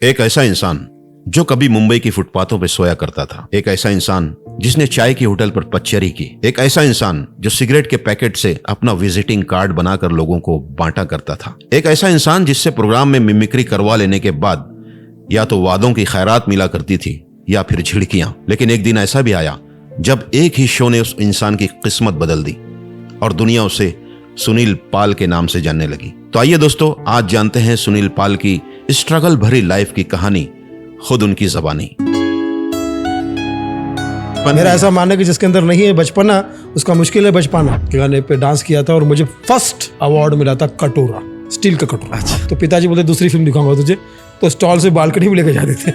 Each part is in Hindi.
एक ऐसा इंसान जो कभी मुंबई की फुटपाथों पर सोया करता था, एक ऐसा इंसान जिसने चाय की होटल पर पचचरी की, एक ऐसा इंसान जो सिगरेट के पैकेट से अपना विजिटिंग कार्ड बनाकर लोगों को बांटा करता था, एक ऐसा इंसान जिससे प्रोग्राम में मिमिक्री करवा लेने के बाद या तो वादों की खैरात मिला करती थी या फिर झिड़कियां। लेकिन एक दिन ऐसा भी आया जब एक ही शो ने उस इंसान की किस्मत बदल दी और दुनिया उसे सुनील पाल के नाम से जानने लगी। तो आइए दोस्तों, आज जानते हैं सुनील पाल की स्ट्रगल भरी लाइफ की कहानी, खुद उनकी ज़बानी। मेरा ऐसा मानना है कि जिसके अंदर नहीं है बचपना, उसका मुश्किल है बचपाना। गाने पे डांस किया था और मुझे फर्स्ट अवार्ड मिला था कटोरा, स्टील का कटोरा। अच्छा। तो पिताजी बोलते दूसरी फिल्म दिखाऊंगा तुझे, तो स्टॉल से बालकनी में लेके जाते थे।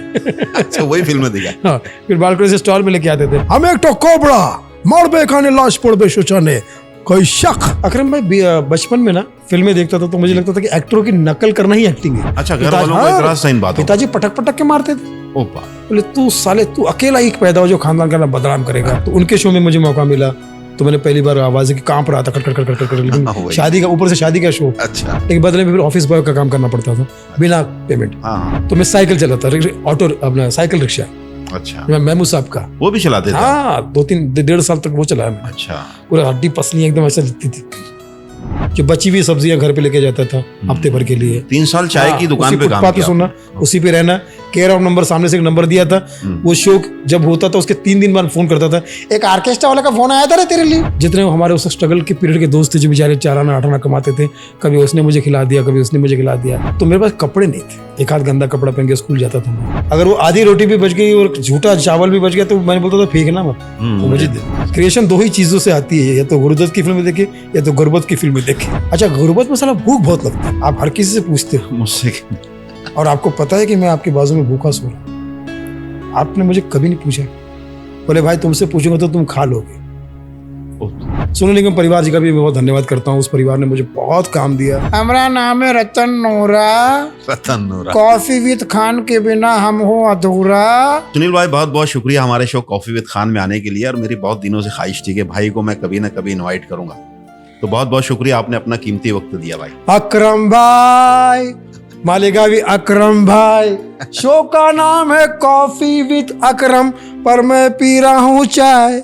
अच्छा, वही फिल्म में दिखा। हाँ, फिर बालकनी से स्टॉल में लेके आते थे। हम एक तो कोबरा मोड़ बे खाने लाश पड़ बे शोचाने कोई शक। अकरम भाई, बचपन में ना फिल्में देखता था तो मुझे लगता था कि एक्टरों की नकल करना ही एक्टिंग है। अच्छा, घर वालों को इतराज था इन बातों। पिताजी पटक पटक के मारते थे। ओपा। बोले तू साले, तू अकेला ही पैदा हो जो खानदान का नाम बदनाम करेगा। तो उनके शो में मुझे मौका मिला, तो मैंने पहली बार आवाज की कांप रहा था, cut cut cut cut cut. लेकिन शादी का, ऊपर से शादी का शो। अच्छा। एक बदले में फिर ऑफिस बॉय का काम करना पड़ता था बिना पेमेंट। हाँ। तो मैं साइकिल चलाता, ऑटो, अपना साइकिल रिक्शा। अच्छा। महमूद साहब का वो भी चलाते थे? हाँ, 2-3 साल तक वो चलाया मैं। अच्छा। पूरा हड्डी पसली एकदम ऐसा लगती थी। जो बची हुई सब्जियां घर पे लेके जाता था हफ्ते भर के लिए। 3 साल चाय की दुकान पे काम किया। सुनना, उसी पे रहना, केयर ऑफ नंबर, सामने से एक नंबर दिया था। वो शो जब होता था उसके 3 दिन बाद फोन करता था, एक ऑर्केस्ट्रा वाला का फोन आया था रे तेरे लिए। जितने हमारे उस स्ट्रगल के पीरियड के दोस्त थे जो बेचारे 4 आना 8 आना कमाते थे, कभी उसने मुझे खिला दिया, कभी उसने मुझे खिला दिया। तो मेरे पास कपड़े नहीं थे, एक हाथ गंदा कपड़ा पहन के स्कूल जाता था मैं। अगर वो आधी रोटी भी बच गई और झूठा चावल भी बच गया तो मैंने बोलता था फेंकना मत। तो मुझे क्रिएशन 2 ही चीजों से आती है, या तो गुरुदत्त की फिल्म देखे या तो गुरबत की फिल्म देखे। अच्छा, गुरबत में साला भूख बहुत लगता है, आप हर किसी से पूछते हो मुझसे, और आपको पता है कि मैं आपके बाजू में भूखा सो रहा। आपने मुझे कभी नहीं पूछा, बोले भाई तुमसे पूछूंगा तो तुम खा लोगे। सोनू निगम परिवार जी का भी मैं बहुत धन्यवाद करता हूँ, उस परिवार ने मुझे बहुत काम दिया। हमारा नाम है रतन नोरा, कॉफी विद खान के बिना हम हो अधूरा। सुनील भाई, बहुत बहुत शुक्रिया हमारे शो कॉफी विद खान में आने के लिए, और मेरी बहुत दिनों से ख्वाहिश थी कि भाई को मैं कभी ना कभी इनवाइट करूंगा, तो बहुत बहुत शुक्रिया, आपने अपना कीमती वक्त दिया भाई। अकरम भाई, मालेगा भी अकरम भाई, शो का नाम है कॉफी विद अकरम, पर मैं पी रहा हूँ चाय।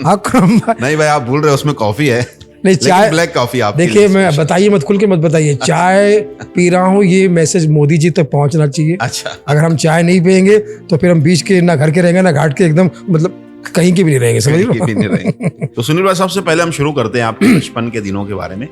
अकरम भाई नहीं भाई, आप भूल रहे हो, उसमें कॉफी है। नहीं, चाय ब्लैक कॉफी। आप देखिए, मैं बताइए मत, खुल के मत बताइए, चाय पी रहा हूँ, ये मैसेज मोदी जी तक पहुंचना चाहिए। अच्छा। अगर हम चाय नहीं पियेंगे तो फिर हम बीच के ना घर के रहेंगे ना घाट के, एकदम मतलब कहीं के भी नहीं रहेंगे, समझ लो। तो सुनील भाई, सबसे पहले हम शुरू करते हैं आपके बचपन के दिनों के बारे में,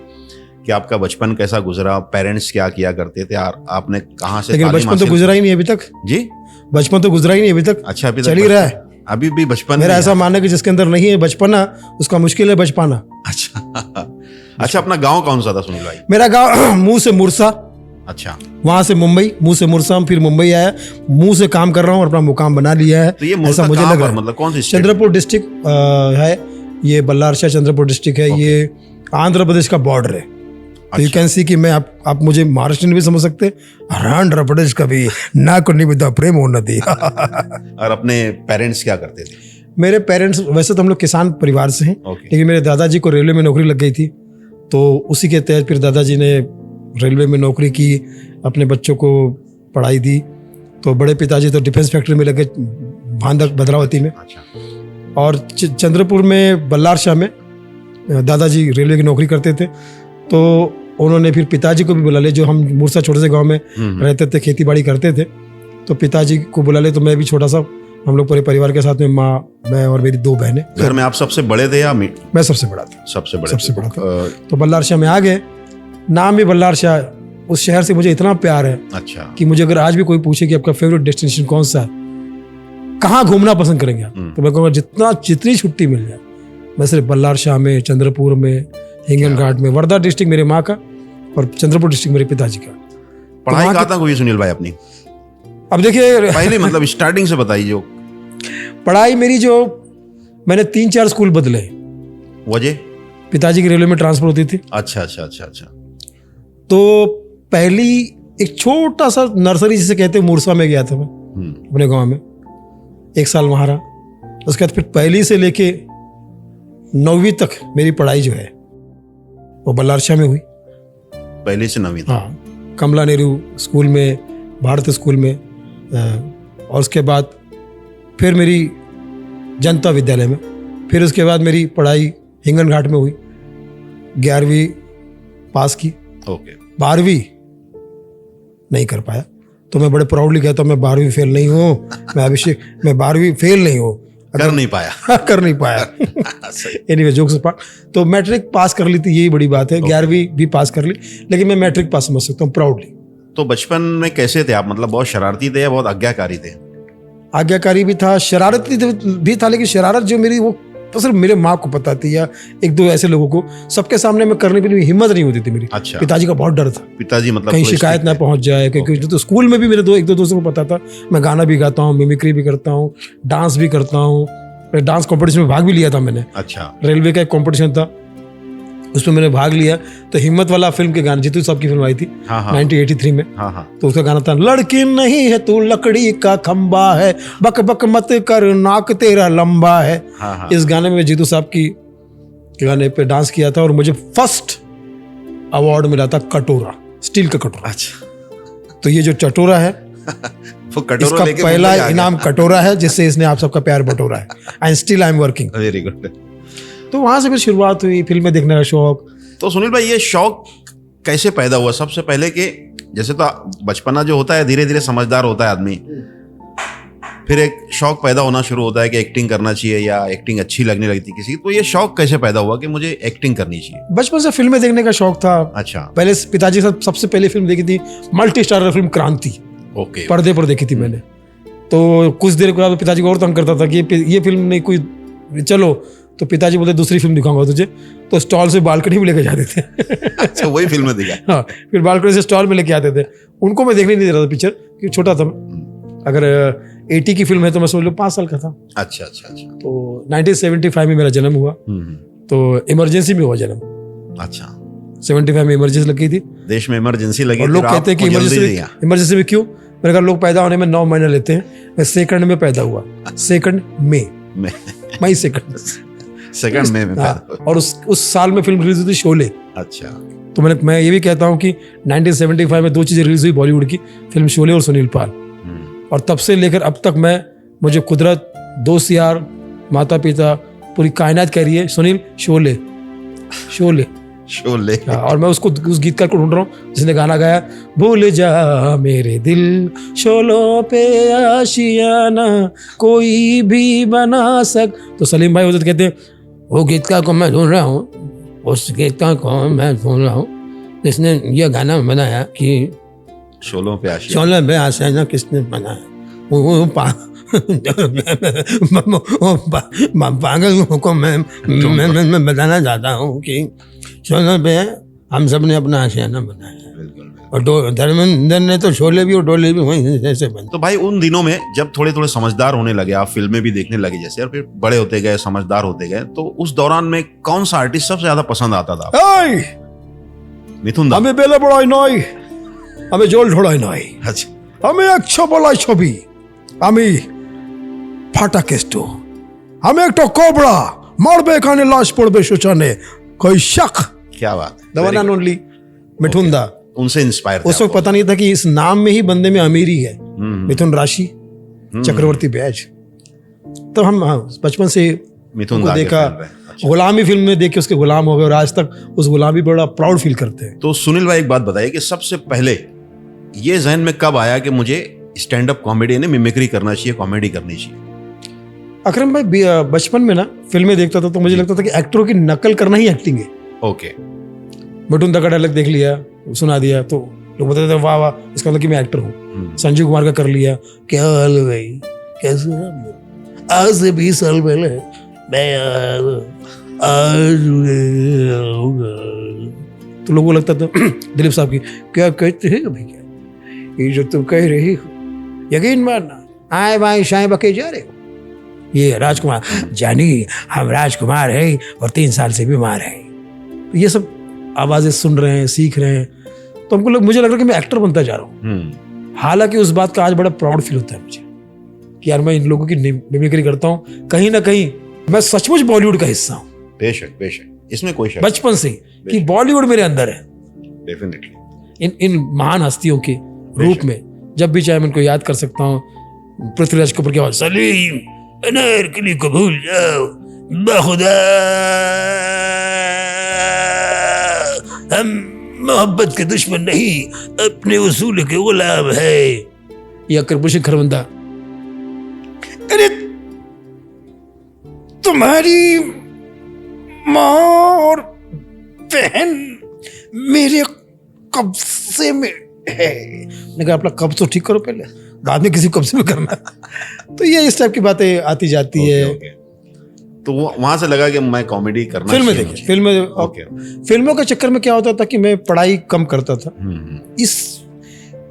कि आपका बचपन कैसा गुजरा, पेरेंट्स क्या किया करते थे, आपने कहाँ से लेकिन बचपन तो गुजरा ही नहीं अभी तक जी। बचपन तो गुजरा ही नहीं अभी तक। अच्छा, अभी चल ही रहा है, अभी भी बचपन। मेरा ऐसा मानना है कि जिसके अंदर नहीं है बचपना, उसका मुश्किल है बचपाना। अच्छा, अपना गांव कौन सा था सुनील भाई? मेरा गांव मुंह से मुरसा। अच्छा। वहां से मुंबई, मुंह से मुरसा, फिर मुंबई आया, मुंह से काम कर रहा हूँ और अपना मुकाम बना लिया है। तो ये ऐसा मुझे लग रहा है। मतलब कौन सी? चंद्रपुर डिस्ट्रिक्ट है ये, बल्लारशाह चंद्रपुर डिस्ट्रिक्ट है। ये आंध्र प्रदेश का बॉर्डर है। तो यू कैन सी कि मैं आप मुझे महाराष्ट्र भी समझ सकते हैं, आंध्र प्रदेश का भी ना को निविदा प्रेम होना दी। और अपने पेरेंट्स क्या करते थे? मेरे पेरेंट्स, वैसे तो हम लोग किसान परिवार से हैं, लेकिन मेरे दादाजी को रेलवे में नौकरी लग गई थी, तो उसी के तहत फिर दादाजी ने रेलवे में नौकरी की, अपने बच्चों को पढ़ाई दी। तो बड़े पिताजी तो डिफेंस फैक्ट्री में लगे भांदक भद्रावती में। अच्छा। और चंद्रपुर में बल्लारशाह में दादाजी रेलवे की नौकरी करते थे, तो उन्होंने फिर पिताजी को भी बुला ले, जो हम मुरसा छोटे से गांव में रहते थे, खेती बाड़ी करते थे, तो पिताजी को बुला ले। तो मैं भी छोटा सा, हम लोग पूरे परिवार के साथ में, माँ, मैं और मेरी 2 बहनें। घर में आप सबसे बड़े थे या? मैं सबसे बड़ा था। सबसे बड़ा था। तो बल्लारशाह में आ गए, नाम भी बल्लारशाह। उस शहर से मुझे इतना प्यार है, अच्छा, कि मुझे अगर आज भी कोई पूछे कि आपका फेवरेट डेस्टिनेशन कौन सा है, कहाँ घूमना पसंद करेंगे आप, तो मैं कहूँगा जितनी छुट्टी मिल जाए, मैं सिर्फ बल्लारशाह में, चंद्रपुर में, हिंगन घाट में। वर्धा डिस्ट्रिक्ट मेरे माँ का और चंद्रपुर डिस्ट्रिक्ट मेरे पिताजी का। पढ़ाई कहाँ तक हुई सुनील भाई अपनी? अब देखिए, पहले मतलब स्टार्टिंग से बताइए। जो पढ़ाई मेरी, जो मैंने 3-4 स्कूल बदले। वजह? पिताजी की रेलवे में ट्रांसफर होती थी। अच्छा अच्छा अच्छा अच्छा। तो पहली एक छोटा सा नर्सरी जिसे कहते हैं, मुरसा में गया था मैं अपने गांव में, 1 साल वहां रहा। उसके बाद फिर पहली से लेके 9वीं तक मेरी पढ़ाई जो है वो बल्लारशाह में हुई। पहली से 9वीं? हाँ, कमला नेहरू स्कूल में, भारत स्कूल में। और उसके बाद फिर मेरी जनता विद्यालय में, फिर उसके बाद मेरी पढ़ाई हिंगन घाट में हुई, 11वीं पास की। ओके। 12वीं नहीं कर पाया, तो मैं बड़े प्राउडली कहता हूँ मैं 12वीं फेल नहीं हूँ, मैं अभिषेक, मैं 12वीं फेल नहीं हूँ, कर नहीं पाया। कर नहीं पाया। एनीवे जोक्स अपार्ट, तो मैट्रिक पास कर ली थी, यही बड़ी बात है। 11वीं भी पास कर ली, लेकिन मैं मैट्रिक पास समझ सकता हूँ प्राउडली। तो बचपन में कैसे थे आप, मतलब बहुत शरारती थे या बहुत आज्ञाकारी थे? आज्ञाकारी भी था, शरारती भी था, लेकिन शरारत जो मेरी वो तो सिर्फ मेरे माँ को पता थी या एक दो ऐसे लोगों को, सबके सामने में करने के लिए हिम्मत नहीं होती थी मेरी। अच्छा। पिताजी का बहुत डर था, पिताजी मतलब कहीं थोड़े शिकायत strict ना थे? पहुंच जाए, क्योंकि तो स्कूल में भी मेरे एक दो दोस्तों को पता था मैं गाना भी गाता हूँ, मिमिक्री भी करता हूँ, डांस भी करता हूँ। डांस कॉम्पिटिशन में भाग भी लिया था मैंने। अच्छा। रेलवे का एक कॉम्पिटिशन था, उसमें मैंने भाग लिया। तो हिम्मत वाला फिल्म के गाने, जीतू साहब की फिल्म आई थी हाँ हाँ 1983 में, हाँ हाँ। तो उसका गाना था, लड़की नहीं है तू लकड़ी का खंबा है, बक बक मत कर नाक तेरा लंबा है। हाँ हाँ। इस गाने में जीतू साहब की गाने पे डांस किया था और मुझे फर्स्ट अवार्ड मिला था कटोरा, स्टील का कटोरा। अच्छा। तो ये जो चटोरा है, वो कटोरा इसका लेके पहला मुंबई आ गया। इनाम कटोरा है, जिससे इसने आप सबका प्यार बटोरा है। And still I am working. Very good. तो वहां से फिर शुरुआत हुई फिल्में देखने का शौक। तो सुनील भाई, ये शौक कैसे पैदा हुआ? सबसे पहले कि जैसे तो बचपना जो होता है, धीरे धीरे समझदार होता है आदमी, फिर एक शौक पैदा होना शुरू होता है कि एक्टिंग करना चाहिए या एक्टिंग अच्छी लगने लगती किसी की। तो ये शौक कैसे पैदा हुआ कि मुझे एक्टिंग करनी चाहिए? बचपन से फिल्में देखने का शौक था। अच्छा। पहले पिताजी के साथ सबसे पहले फिल्म देखी थी, मल्टी स्टारर फिल्म क्रांति, ओके। पर्दे पर देखी थी मैंने। तो कुछ देर के बाद पिताजी को और तंग करता था कि ये फिल्म नहीं कोई, चलो, तो पिताजी बोलते दूसरी फिल्म दिखाऊंगा तुझे, तो स्टॉल से बालकनी में लेके जाते थे। अच्छा, वही फिल्म में दिखा। हाँ, फिर बालकनी से स्टॉल में लेके आते थे। उनको मैं देखने नहीं दे रहा था पिक्चर, क्योंकि छोटा था मैं। अगर 80 की फिल्म है तो मैं समझ लो 5 साल का था। अच्छा अच्छा अच्छा। तो 1975 में मेरा जन्म हुआ, तो इमरजेंसी में हुआ जन्म। अच्छा। 75 में इमरजेंसी लग गई थी, देश में इमरजेंसी लगी और थी लोग और कहते हैं कि आपको जल्दी दिया। इमरजेंसी में क्यों? मैंने कहा लोग पैदा होने में 9 महीने लेते हैं, मैं सेकंड में पैदा हुआ। सेकंड मई सेकंड में पैदा हुआ। और उस साल में फिल्म रिलीज हुई थी शोले। अच्छा। तो मैं ये भी कहता हूँ कि 1975 में 2 चीजें रिलीज हुई बॉलीवुड की, फिल्म शोले और सुनील पाल। और तब से लेकर अब तक मुझे कुदरत, दोस्त यार, माता पिता, पूरी कायनात कह रही है सुनील शोले शोले शोले। और मैं उस गीतकार को ढूंढ रहा हूँ जिसने गाना गाया, भूल जा मेरे दिल शोलों पे आशियाना कोई भी बना सक। तो सलीम भाई उधर कहते हैं वो गीतकार को मैं ढूंढ रहा हूँ, उस गीतकार को मैं ढूंढ रहा हूँ जिसने ये गाना बनाया कि शोलों पे आशियाना किसने बनाया। वो पागल को मैं बताना चाहता हूँ कि शोले पे हम सब ने अपना आशियाना बनाया, और धर्मेंद्र ने तो शोले भी और डोले भी वहीं जैसे बने। तो भाई उन दिनों में जब थोड़े थोड़े समझदार होने लगे, आप फिल्में भी देखने लगे जैसे, और फिर बड़े होते गए, समझदार होते गए, तो उस दौरान में कौन सा आर्टिस्ट सबसे ज्यादा पसंद आता था? मिथुन दा। हमें बेले बड़ाई नई, हमें जोल ढोड़ाई नई, अच्छा। हमें एक बलाई छवि, हमें फाटा केस्टो, हमें एक कोबरा मरबे खाने लाश पड़बे शोचाने, कोई शक। क्या बात है। द वन एंड ओनली मिथुन दा। उनसे इंस्पायर थे उस वक्त पता नहीं था कि इस नाम में ही बंदे में अमीरी है। मिथुन राशि, चक्रवर्ती बैज। तो हम बचपन से मिथुन को दा के देखा, fan रहे। अच्छा। गुलामी फिल्म में देख के उसके गुलाम हो गए, और आज तक उस गुलामी बड़ा प्राउड फील करते हैं। तो सुनील भाई एक बात बताइए कि सबसे पहले ये जहन में कब आया कि मुझे स्टैंड अप कॉमेडी ने मिमिक्री करना चाहिए, कॉमेडी करनी चाहिए? अकरम भाई बचपन में ना फिल्में देखता था तो मुझे लगता था कि एक्टरों की नकल करना ही एक्टिंग है। ओके। मिथुन दा का डायलॉग देख लिया, सुना दिया, तो लोग बताते थे वाह वाह, इसका मतलब कि मैं एक्टर हूँ। संजीव कुमार का कर लिया, क्या हाल है भाई, कैसे आज से 20 साल पहले मैं आज तो लोगों को लगता था दिलीप साहब की क्या कहते हैं अभी, क्या ये जो तुम कह रही हो यकीन मानना, आए भाई शाय बके जा रहे हो। ये राजकुमार जानी, हम राजकुमार है और 3 साल से बीमार है। तो ये सब आवाजें सुन रहे हैं, सीख रहे हैं, तो हमको मुझे लग रहा है कि मैं एक्टर बनता जा रहा हूँ। हालांकि उस बात का आज बड़ा प्राउड फील होता है मुझे कि यार मैं इन लोगों की मिमिक्री करता हूँ। कहीं ना कहीं मैं सचमुच बॉलीवुड का हिस्सा हूँ। बेशक बेशक, इसमें कोई शक बचपन से कि बॉलीवुड मेरे अंदर है। डेफिनेटली। इन महान हस्तियों के रूप में जब भी चाहे मैं उनको याद कर सकता हूँ। पृथ्वीराज कपूर की आवाज, सलीम अनारकली को भूल जाओ, बाखुदा हम मोहब्बत के दुश्मन नहीं, अपने उसूल के गुलाम है। या करपुशी खरबंदा, अरे तुम्हारी माँ और बहन मेरे कब्जे में है। मैंने कहा अपना कब्ज तो ठीक करो पहले, बाद में किसी कब्जे में करना। तो ये इस टाइप की बातें आती जाती है। तो वहां से लगा कि मैं कॉमेडी करना। फिल्में देखिए, फिल्मों के चक्कर में क्या होता था कि मैं पढ़ाई कम करता था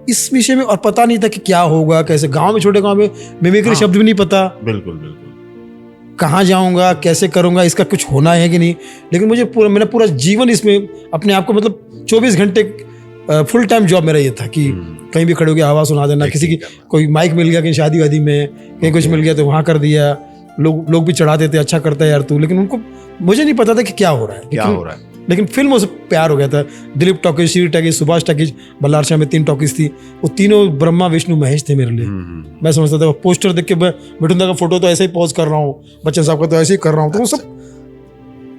इस विषय में, और पता नहीं था कि क्या होगा कैसे। गांव में, छोटे गांव में मिमिक्री शब्द भी नहीं पता, बिल्कुल बिल्कुल, कहाँ जाऊंगा कैसे करूंगा, इसका कुछ होना है कि नहीं। लेकिन मुझे मेरा पूरा जीवन इसमें अपने आप को, मतलब 24 घंटे फुल टाइम जॉब मेरा ये था कि कहीं भी खड़े होकर आवाज़ सुना देना, किसी की कोई माइक मिल गया कहीं शादी वादी में, कहीं कुछ मिल गया तो वहाँ कर दिया। लोग भी चढ़ाते थे, अच्छा करता है यार तू, लेकिन उनको, मुझे नहीं पता था कि क्या हो रहा है। लेकिन फिल्मों से प्यार हो गया था। Dilip talkies, Shri talkies, Subhash talkies, Ballarshah में 3 टॉकीज थी। वो तीनों ब्रह्मा विष्णु महेश थे मेरे लिए। मैं समझता था पोस्टर देख के, मैं मिठुंदा का फोटो तो ऐसे ही पॉज कर रहा हूँ, बच्चन साहब का तो ऐसे ही कर रहा हूँ। तो वो सब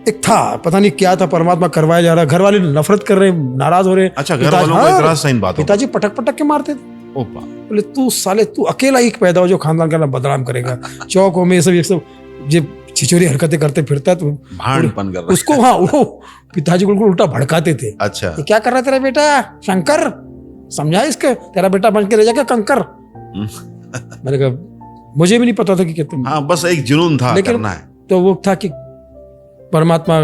एक था, पता नहीं क्या था, परमात्मा करवाया जा रहा। घर वाले नफरत कर रहे, नाराज हो रहे। अच्छा, घर वालों को इतराज साइन बात हो। पिताजी पटक पटक के मारते थे। बोले तू साले, तू अकेला ही पैदा हो जो खानदान का बदनाम करेगा। चौकों में ये सब ये छिछोरी हरकतें करते फिरता है, तो भांडपन कर रहा उसको, हाँ, वो पिताजी को उल्टा भड़काते थे। अच्छा, ये क्या कर रहा है तेरा बेटा शंकर, समझा इसके, तेरा बेटा बन के रह जाएगा कंकर। मैंने कहा मुझे भी नहीं पता था कि तुम, हाँ, बस एक जुनून था करना है। तो वो था कि परमात्मा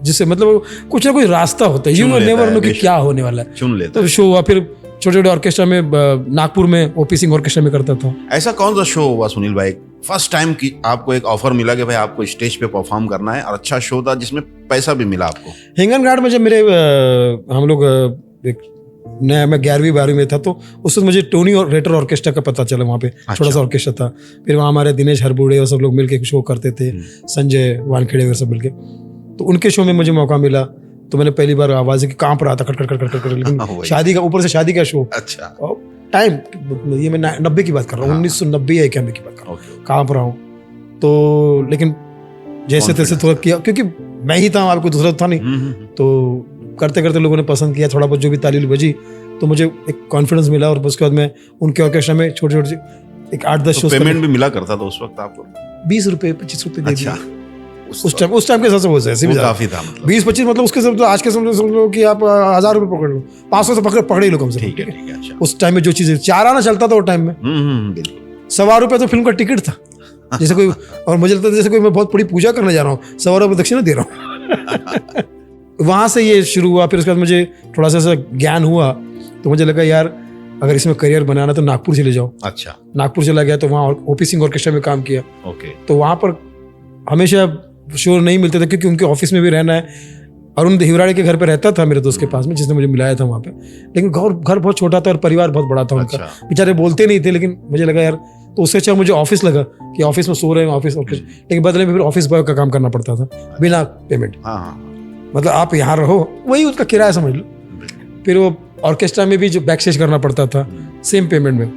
जिससे, मतलब कुछ ना कुछ रास्ता होता है, यू नेवर नो कि क्या होने वाला है, चुन लेता। तो शो हुआ। फिर छोटे छोटे ऑर्केस्ट्रा में, नागपुर में ओपी सिंह ऑर्केस्ट्रा में करता था। ऐसा कौन सा शो हुआ सुनील भाई, फर्स्ट टाइम की आपको एक ऑफर मिला कि भाई आपको स्टेज पे परफॉर्म करना है, और अच्छा शो था जिसमें पैसा भी मिला आपको? हिंगन घाट में जब मेरे हम लोग एक नया, मैं 11वीं 12वीं में था, तो उस वक्त मुझे टोनी और रेटर ऑर्केस्ट्रा का पता चला। वहाँ पे छोटा सा ऑर्केस्ट्रा था। फिर वहाँ हमारे दिनेश हरबुड़े और सब लोग मिलके शो करते थे, संजय वानखेड़े और सब मिलके। तो उनके शो में मुझे मौका मिला, तो मैंने पहली बार आवाज की कांप रहा था, कट कट कट। लेकिन शादी का, ऊपर से शादी का शो। अच्छा, टाइम ये मैं 90 की बात कर रहा हूँ, 1990 या 91 की बात कर रहा हूँ। कांप रहा हूँ तो, लेकिन जैसे तैसे थोड़ा किया, क्योंकि मैं ही था, आपको दूसरा था नहीं। तो करते करते लोगों ने पसंद किया, थोड़ा बहुत जो भी ताली बजी, तो मुझे एक कॉन्फिडेंस मिला। और उसके बाद मैं उनके ऑर्केस्ट्रा में छोटे छोटे एक 8-10 शो। पेमेंट भी मिला करता था उस वक्त आपको? 20 रुपए 25 रुपए दे दिया। अच्छा, उस टाइम के हिसाब से वो ऐसे भी काफी था, मतलब 20-25, मतलब उसके सब, तो आज के समझ लो कि आप 1000 रुपए पकड़ लो, 500 तो पकड़े ही लो कम से कम। ठीक है। अच्छा, उस टाइम में जो चीजें, 4 आना चलता था वो टाइम में। बिल्कुल। 1.25 रुपए तो फिल्म का टिकट था। जैसे कोई, और मुझे लगता था जैसे कोई मैं बहुत बड़ी पूजा करने जा रहा हूँ, 1.25 रुपए दक्षिणा दे रहा हूँ। वहां से ये शुरू हुआ। फिर उसके बाद मुझे थोड़ा सा ज्ञान हुआ, तो मुझे लगा यार अगर इसमें करियर बनाना तो नागपुर चले जाओ। अच्छा, नागपुर चला गया, तो वहाँ ओपी सिंह ऑर्केस्ट्रा में काम किया। ओके। तो वहाँ पर हमेशा शो नहीं मिलते थे, क्योंकि उनके ऑफिस में भी रहना है। अरुण हिवराड़े के घर पे रहता था मेरे दोस्त के पास में, जिसने मुझे मिलाया था वहाँ पे। लेकिन घर बहुत छोटा था और परिवार बहुत बड़ा था उनका। बेचारे बोलते नहीं थे, लेकिन मुझे लगा यार, तो उससे अच्छा मुझे ऑफिस लगा कि ऑफिस में सो रहे हैं, ऑफिस। लेकिन बदले में फिर ऑफिस बॉय का काम करना पड़ता था बिना पेमेंट। मतलब आप यहाँ रहो, वही उसका किराया समझ लो। फिर वो ऑर्केस्ट्रा में भी जो बैक स्टेज करना पड़ता था, सेम पेमेंट में।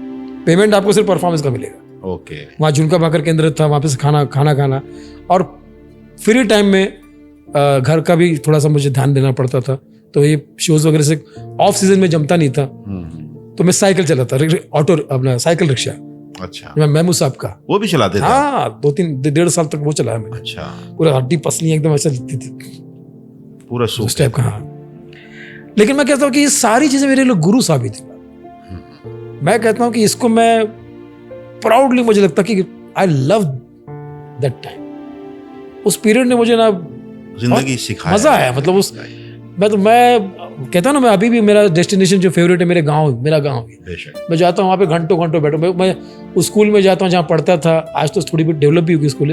पेमेंट आपको सिर्फ परफॉर्मेंस का मिलेगा। ओके। वहाँ झुमका भाकर केंद्र था, वहाँ पे से खाना खाना। और फ्री टाइम में घर का भी थोड़ा सा मुझे ध्यान देना पड़ता था। तो ये शोज वगैरह से ऑफ सीजन में जमता नहीं था, तो मैं साइकिल चलाता, ऑटो, अपना साइकिल रिक्शा। अच्छा, महमूद साहब का वो भी चलाते थे? हाँ, 2-3-1.5 साल तक वो चलाया मैंने। अच्छा, पूरा हड्डी पसली एकदम ऐसा दिखती थी, पूरा उस टाइप का। हाँ, लेकिन मैं कहता हूँ कि ये सारी चीजें मेरे लिए गुरु साबित हुआ। मैं कहता हूँ कि इसको मैं प्राउडली, मुझे लगता कि आई लव दैट टाइम। उस पीरियड ने मुझे ना जिंदगी सिखाया, मजा आया। मतलब उस, मैं कहता हूँ ना, मैं अभी भी मेरा डेस्टिनेशन जो फेवरेट है मेरा गाँव। मैं जाता हूँ वहाँ पे घंटों बैठो। मैं उस स्कूल में जाता हूँ जहाँ पढ़ता था। आज तो थोड़ी बहुत डेवलप भी होगी स्कूल,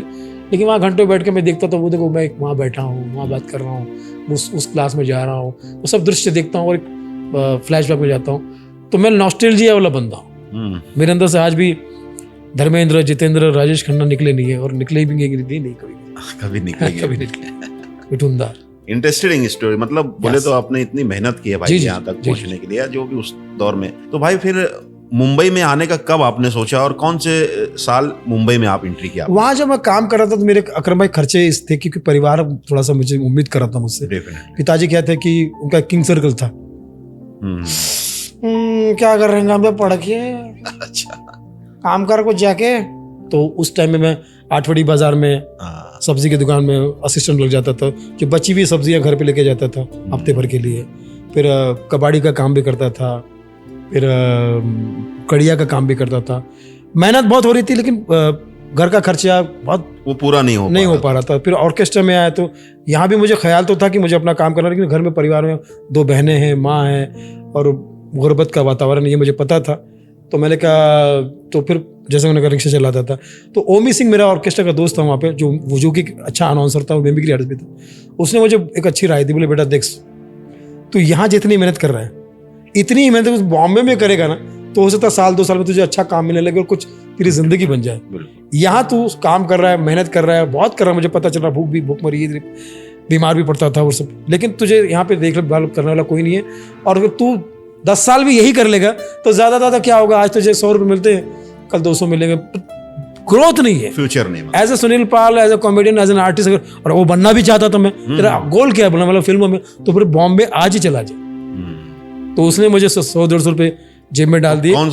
लेकिन वहाँ घंटों बैठ के मैं देखता था, वो देखो मैं वहाँ बैठा हूँ, वहाँ बात कर रहा हूँ, उस क्लास में जा रहा हूँ, वो सब दृश्य देखता हूँ और एक फ्लैशबैक में जाता हूँ। तो मैं नॉस्टैल्जिया वाला बंदा हूँ। मेरे अंदर से आज भी धर्मेंद्र, जितेंद्र, राजेश खन्ना निकले नहीं है, और निकले भी नहीं कभी निकले। मिठुंदा, इंटरेस्टिंग स्टोरी। मतलब बोले तो आपने इतनी मेहनत की है भाई यहाँ तक पहुँचने के लिए, जो भी उस दौर में। तो भाई फिर मुंबई में आने का कब आपने सोचा और कौन से साल मुंबई में आप एंट्री किया? वहाँ जब मैं काम कर रहा था तो मेरे अकरम भाई खर्चे इस थे क्योंकि परिवार थोड़ा सा मुझे उम्मीद कर रहा था मुझसे। डेफिनेटली। पिताजी क्या थे कि उनका किंग सर्कल था। क्या कर रहे हैं हम पढ़ के, अच्छा, काम कर कुछ जाके। तो उस टाइम में मैं आठवड़ी बाजार में सब्जी की दुकान में असिस्टेंट लग जाता था, जो बची हुई सब्जियां घर पे लेके जाता था हफ्ते भर के लिए। फिर कबाड़ी का काम भी करता था, फिर कड़िया का काम भी करता था। मेहनत बहुत हो रही थी लेकिन घर का खर्चा बहुत वो पूरा नहीं हो पा रहा था। फिर ऑर्केस्ट्रा में आया तो यहाँ भी मुझे ख्याल तो था कि मुझे अपना काम करना, लेकिन घर में परिवार में 2 बहनें हैं, माँ है और गुर्बत का वातावरण, ये मुझे पता था। तो मैंने कहा, तो फिर जैसे मैंने रिक्शा चलाता था तो ओमी सिंह मेरा ऑर्केस्ट्रा का दोस्त था वहाँ पे, जो कि अच्छा अनाउंसर था और मिमिक्री आर्टिस्ट भी था। उसने मुझे एक अच्छी राय दी, बोले बेटा देख, तू यहाँ जितनी मेहनत कर रहा है इतनी ही मेहनत बॉम्बे में करेगा ना तो हो सकता है 1-2 साल में तुझे अच्छा काम मिलने लगे और कुछ तेरी जिंदगी बन जाए। यहाँ तू काम कर रहा है, मेहनत कर रहा है, बहुत कर रहा है, मुझे पता चल रहा है, भूख मरी, बीमार भी पड़ता था और सब, लेकिन तुझे यहाँ पे देखभाल करने वाला कोई नहीं है। और अगर तू 10 साल भी यही कर लेगा तो ज्यादा क्या होगा, आज तुझे 100 रुपये मिलते हैं, कल 200 मिलेंगे, ग्रोथ नहीं है, फ्यूचर नहीं। As a Sunil Pal, as a comedian, as an artist, और वो बनना भी चाहता था मैं, तेरा गोल क्या है, मतलब फिल्मों में, तो फिर बॉम्बे आज ही चला जाए। तो उसने मुझे 100-150 रुपये जेब में डाल दिए। कौन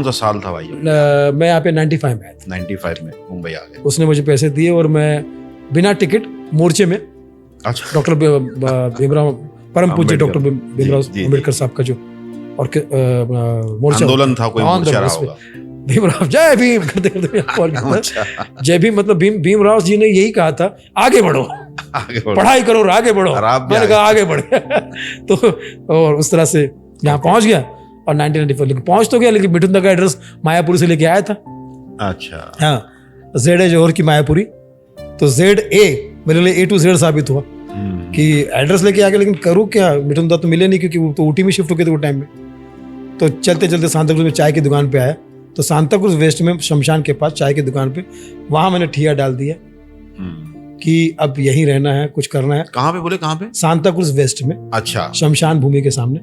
सा साल था भाई? मैं यहाँ पे 95 में आया था। 95 में मुंबई आ गए। उसने मुझे पैसे दिए और मैं बिना टिकट मोर्चे में, अच्छा, डॉक्टर भीमराव, परम पूज्य डॉक्टर भीमराव अम्बेडकर साहब का जो और मोर्चा आंदोलन था, कोई मोर्चा रहा होगा, भीमराव जय भीम करते करते जय भीम, मतलब भीमराव जी ने यही कहा था, आगे बढ़ो, पढ़ाई करो और आगे बढ़ो। मैंने कहा आगे बढ़े तो और उस तरह से यहाँ पहुंच गया और 1994 लेकिन पहुंच तो गया, लेकिन मिठुन दा का एड्रेस मायापुरी से लेके आया था। अच्छा, हाँ, ZA जोहर की मायापुरी, तो ZA मेरे लिए A to Z साबित हुआ कि एड्रेस लेके आ गया, लेकिन करूँ क्या, मिठुन दा तो मिले नहीं क्योंकि वो तो ऊटी में शिफ्ट हो गए थे वो टाइम में। तो चलते चलते सांताक्रूज में चाय की दुकान पे आया, तो सांताक्रूज वेस्ट में शमशान के पास चाय की दुकान पे, वहां मैंने ठिया डाल दिया कि अब यहीं रहना है, कुछ करना है। कहाँ पे बोले, कहाँ पे? सांताक्रूज वेस्ट में। अच्छा, शमशान भूमि के सामने।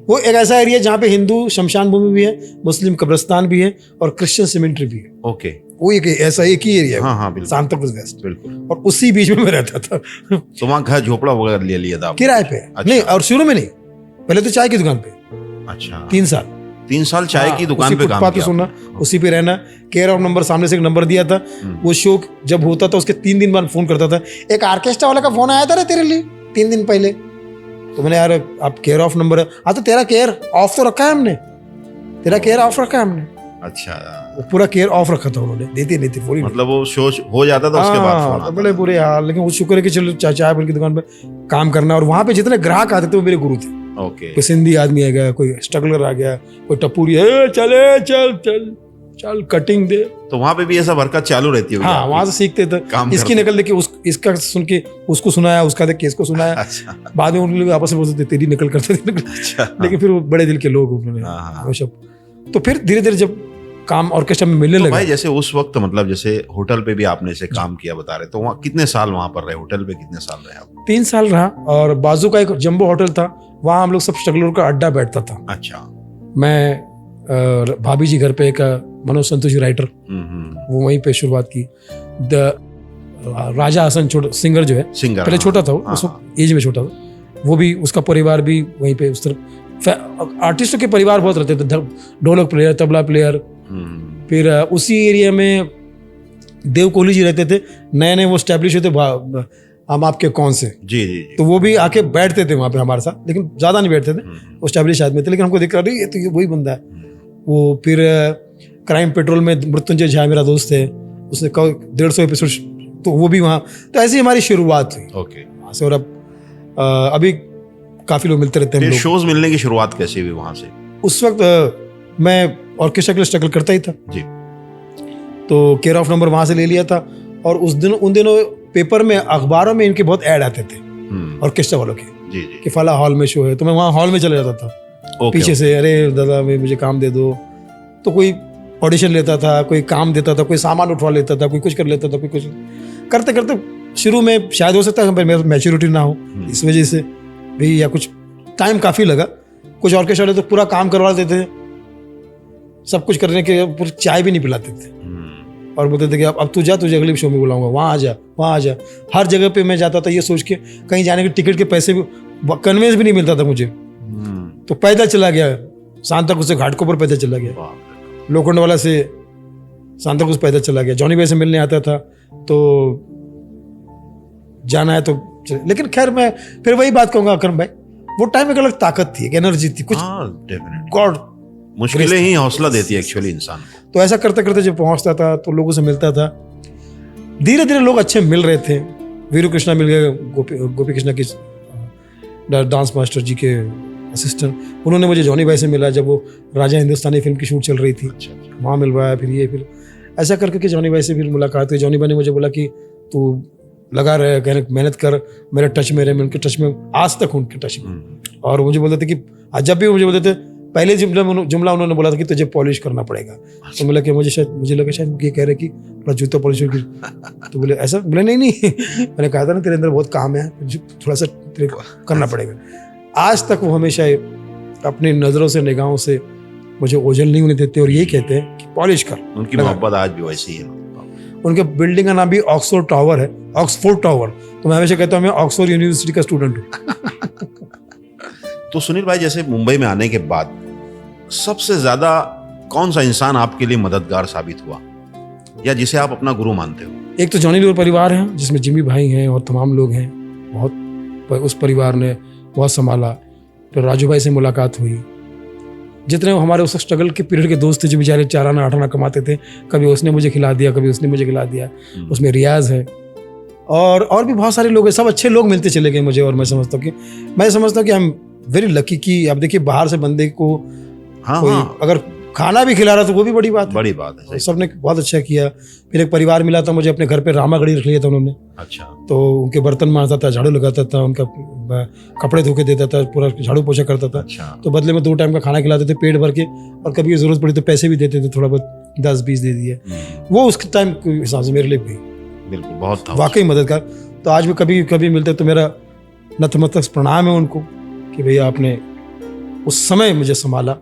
वो एक ऐसा एरिया जहाँ पे हिंदू शमशान भूमि भी है, मुस्लिम कब्रिस्तान भी है और क्रिश्चियन सिमेंट्री भी है। ओके, वो एक ऐसा एक ही एरिया है। हाँ, बिल्कुल, सांताक्रूज वेस्ट, बिल्कुल। और उसी बीच में मैं रहता था। तो वहाँ घर झोपड़ा वगैरह ले लिया था किराए पे? अच्छा। नहीं, और शुरू में नहीं, पहले तो चाय की दुकान पे। अच्छा, 3 साल चाय की दुकान पे काम किया, सुनना, उसी पे रहना। केयर ऑफ नंबर सामने से एक नंबर दिया था, वो शो जब होता था उसके 3 दिन बाद फोन करता था, एक ऑर्केस्ट्रा वाला का फोन आया था रे तेरे लिए 3 दिन पहले। तो मैंने, यार आप केयर ऑफ नंबर है, हाँ तो तेरा केयर ऑफ तो रखा है हमने, तेरा केयर ऑफ रखा है हमने। अच्छा, वो पूरा केयर ऑफ रखा था उन्होंने, देती नहीं थी पूरी, मतलब वो शो हो जाता था उसके बाद फोन आता बड़े बुरे हाल। लेकिन वो शुक्र है कि चलो चाय की दुकान पे काम करना, और वहां पे जितने ग्राहक आते थे वो मेरे गुरु थे। ओके, कोई सिंधी आदमी आ गया, कोई स्ट्रगलर आ गया, कोई टपूरी है, चले चल चल चल कटिंग दे, तो वहां पे भी ऐसा बरकत चालू रहती है। हाँ, वहां से सीखते थे, इसकी नकल देख के इसका सुन के उसको सुनाया, उसका देख के इसको सुनाया। अच्छा, बाद में उन लोग आपस में बोलते थे तेरी नकल करते थे। अच्छा, लेकिन फिर वो बड़े दिल के लोग उन्होंने हमेशा। तो फिर धीरे धीरे जब काम ऑर्केस्ट्रा में मिलने लगा, भाई जैसे उस वक्त, मतलब जैसे होटल पे भी आपने से काम किया बता रहे, तो वहाँ कितने साल वहां पर रहे, होटल पे कितने साल रहे आप? 3 साल रहा, और बाजू का एक जंबो होटल था, वहाँ हम लोग सब स्ट्रगलर का अड्डा बैठता था। अच्छा, मैं भाभी जी घर पे एक मनोज संतोषी राइटर, वो वहीं पे शुरुआत की। राजा हसन छोटा सिंगर जो है, सिंगर पहले छोटा था वो, उस एज में छोटा था वो भी, उसका परिवार भी वहीं पे। उस तरह आर्टिस्टों के परिवार बहुत रहते थे, ढोलक प्लेयर, तबला प्लेयर। फिर उसी एरिया में देव कोहली जी रहते थे, नए नए वो स्टैब्लिश होते, हम आपके कौन से, जी, तो वो भी आके बैठते थे वहाँ पे हमारे साथ, लेकिन ज्यादा नहीं बैठते थे, वो स्टैब्लिश आदमी थे, लेकिन हमको दिख रहा ये तो ये वही बंदा है वो। फिर क्राइम पेट्रोल में मृत्युंजय झा मेरा दोस्त है, उसने 150 एपिसोड, तो वो भी वहाँ। तो ऐसी हमारी शुरुआत हुई। ओके, वहाँ से। और अब अभी काफी लोग मिलते रहते हैं। शोज मिलने की शुरुआत कैसे हुई वहां से? उस वक्त मैं ऑर्केस्ट्रा के लिए स्ट्रगल करता ही था जी, तो केयर ऑफ नंबर वहां से ले लिया था, और उन दिनों पेपर में, अखबारों में इनके बहुत ऐड आते थे ऑर्केस्ट्रा वालों के, जी, कि फला हॉल में शो है, तो मैं वहाँ हॉल में चला जाता था पीछे से, अरे दादा मुझे काम दे दो। तो कोई ऑडिशन लेता था, कोई काम देता था, कोई सामान उठवा लेता था, कोई कुछ कर लेता था, कोई कुछ करते करते शुरू में शायद हो सकता है मेरा मैच्योरिटी ना हो, इस वजह से भी, या कुछ टाइम काफ़ी लगा। कुछ ऑर्केस्ट्रा वाले तो पूरा काम करवा देते थे, सब कुछ करने के ऊपर चाय भी नहीं पिलाते थे और बोलते थे कि अब तू जा, तुझे अगले शो में बुलाऊंगा, वहाँ आ जा, वहाँ आ जा। हर जगह पे मैं जाता था ये सोच के कहीं जाने के टिकट के पैसे भी कन्वेंस भी नहीं मिलता था मुझे, तो पैदल चला गया सांताक्रूज से घाटकोपर पैदल चला गया, लोखंडवाला से सांताक्रूज पैदल चला गया। जॉनी भाई से मिलने आता था तो जाना है तो लेकिन खैर मैं फिर वही बात कहूंगा अकरम भाई, वो टाइम एक अलग ताकत थी, एक एनर्जी थी, कुछ गॉड मुश्किलें ही हौसला देती है एक्चुअली इंसान को। तो ऐसा करते करते जब पहुंचता था तो लोगों से मिलता था, धीरे धीरे लोग अच्छे मिल रहे थे। वीरू कृष्णा मिल गए, गोपी कृष्णा की डांस मास्टर जी के असिस्टेंट, उन्होंने मुझे जॉनी भाई से मिला जब वो राजा हिंदुस्तानी फिल्म की शूट चल रही थी, वहाँ मिलवाया। फिर ऐसा करके जॉनी भाई से फिर मुलाकात हुई। जॉनी भाई ने मुझे बोला कि तू लगा रहे, कहने मेहनत कर, मेरे टच में रहे। मैं उनके टच में आज तक, उनके टच में। और मुझे बोलते थे कि जब भी मुझे बोलते थे, पहले जुमला उन्होंने बोला था कि तुझे पॉलिश करना पड़ेगा। तो मुझे लगा शायद ये कह रहे कि थोड़ा जूता पॉलिश की, तो बोले ऐसा, बोले नहीं मैंने कहा था ना तेरे अंदर बहुत काम है, थोड़ा सा तेरे करना पड़ेगा। आज तक वो हमेशा अपनी नजरों से, निगाहों से मुझे ओझल नहीं होने देते और यही कहते हैं कि पॉलिश कर। उनकी मोहब्बत आज भी वैसी है। उनके बिल्डिंग का नाम भी ऑक्सफोर्ड टावर है, ऑक्सफोर्ड टावर। तो मैं हमेशा कहता हूँ मैं ऑक्सफोर्ड यूनिवर्सिटी का स्टूडेंट हूँ। तो सुनील भाई, जैसे मुंबई में आने के बाद सबसे ज्यादा कौन सा इंसान आपके लिए मददगार साबित हुआ या जिसे आप अपना गुरु मानते हो? एक तो जॉनी लीवर परिवार है जिसमें जिमी भाई हैं और तमाम लोग हैं, बहुत उस परिवार ने बहुत संभाला। फिर राजू भाई से मुलाकात हुई। जितने हमारे उस स्ट्रगल के पीरियड के दोस्त थे जो बेचारे 4 आना 8 आना कमाते थे, कभी उसने मुझे खिला दिया, कभी उसने मुझे खिला दिया। उसमें रियाज है और भी बहुत सारे लोग हैं। सब अच्छे लोग मिलते चले गए मुझे और मैं समझता हूँ कि आई एम वेरी लकी कि अब देखिए बाहर से बंदे को अगर खाना भी खिला रहा तो वो भी बड़ी बात है। सबने बहुत अच्छा किया। फिर एक परिवार मिला था मुझे, अपने घर पे रामागढ़ी रख लिया था उन्होंने। अच्छा। तो उनके बर्तन मारता था, झाड़ू लगाता था, उनका कपड़े धो के देता था, पूरा झाड़ू पोछा करता था। अच्छा। तो बदले में 2 टाइम का खाना खिलाते थे पेट भर के, और कभी जरूरत पड़ी तो पैसे भी देते थे, थोड़ा बहुत 10-20 दे दिए। वो उस टाइम के हिसाब से मेरे लिए भी बिल्कुल बहुत था, वाकई मददगार। तो आज भी कभी कभी मिलते तो मेरा नतमस्तक प्रणाम है उनको कि भैया आपने उस समय मुझे संभाला,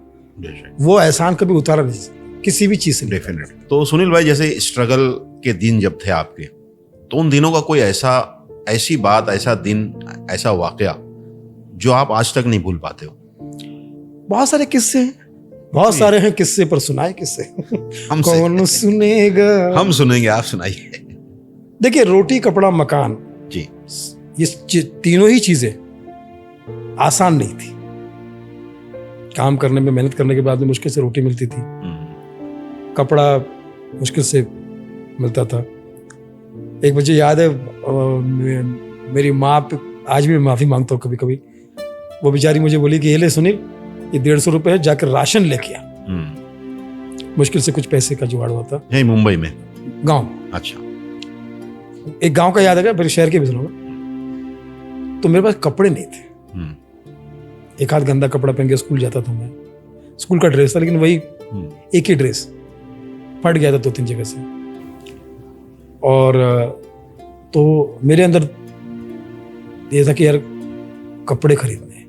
वो एहसान कभी उतारा नहीं किसी भी चीज से। डेफिनेटली। तो सुनील भाई, जैसे स्ट्रगल के दिन जब थे आपके, तो उन दिनों का कोई ऐसी बात, ऐसा दिन, ऐसा वाकया जो आप आज तक नहीं भूल पाते हो? बहुत सारे किस्से हैं, बहुत सारे हैं किस्से, पर सुनाए किस्से कौन सुनेगा? हम सुनेंगे, आप सुनाइए। देखिए, रोटी कपड़ा मकान जी, ये तीनों ही चीजें आसान नहीं थी। काम करने में, मेहनत करने के बाद में मुश्किल से रोटी मिलती थी, कपड़ा मुश्किल से मिलता था। एक मुझे याद है, मेरी माँ पे आज भी माफी मांगता हूँ कभी कभी। वो बेचारी मुझे बोली कि ये ले सुनील, ये 150 रुपए है, जाकर राशन लेके आ। मुश्किल से कुछ पैसे का जुगाड़ हुआ था यही मुंबई में, गांव। अच्छा। एक गांव का याद है, फिर शहर के भी सुनाऊंगा। तो मेरे पास कपड़े नहीं थे, एक हाथ गंदा कपड़ा पहन के स्कूल जाता था मैं। स्कूल का ड्रेस था, लेकिन वही एक ही ड्रेस फट गया था 2-3 जगह से। और तो मेरे अंदर ये था कि यार कपड़े खरीदने,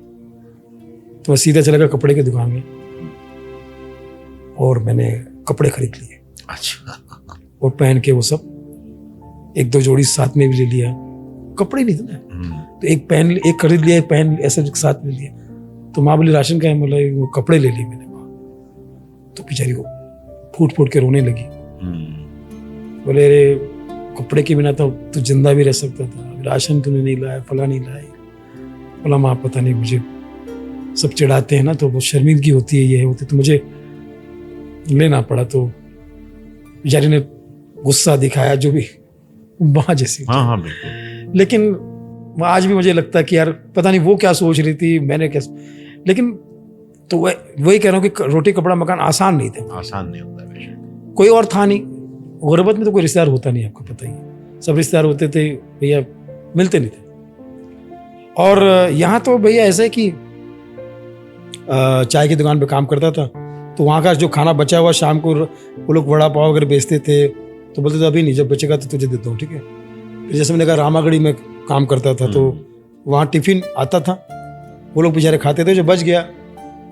तो मैं सीधा चला गया कपड़े की दुकान में और मैंने कपड़े खरीद लिए। अच्छा। और पहन के वो सब 1-2 जोड़ी साथ में भी ले लिया। कपड़े नहीं थे ना, तो एक खरीद लिया, एक पहन ऐसे साथ में लिया। तो माँ बोली राशन का है, मतलब वो कपड़े ले लिए मैंने। तो बेचारी को फूट फूट के रोने लगी। बोले अरे कपड़े के बिना तो तू जिंदा भी रह सकता था, राशन तूने नहीं लाया, फला नहीं लाया। बोला माँ पता नहीं, मुझे सब चिढ़ाते हैं ना तो वो शर्मिंदगी होती है, ये होती, तो मुझे लेना पड़ा। तो बेचारी ने गुस्सा दिखाया, जो भी माँ जैसी। हाँ बिल्कुल। लेकिन आज भी मुझे लगता है कि यार पता नहीं वो क्या सोच रही थी, मैंने क्या। लेकिन तो वही कह रहा हूँ कि रोटी कपड़ा मकान आसान नहीं थे, आसान नहीं होता है। कोई और था नहीं। गुर्बत में तो कोई रिश्तेदार होता नहीं, आपको पता ही है। सब रिश्तेदार होते थे भैया, मिलते नहीं थे। और यहाँ तो भैया ऐसा है कि चाय की दुकान पे काम करता था, तो वहाँ का जो खाना बचा हुआ शाम को वो लोग वड़ा पाव वगैरह बेचते थे, तो बोलते थे अभी नहीं, जब बचेगा तो तुझे देता हूँ, ठीक है। फिर जैसे मैंने कहा रामागढ़ी में काम करता था, तो वहाँ टिफिन आता था, वो लोग बेचारे खाते थे, जो बच गया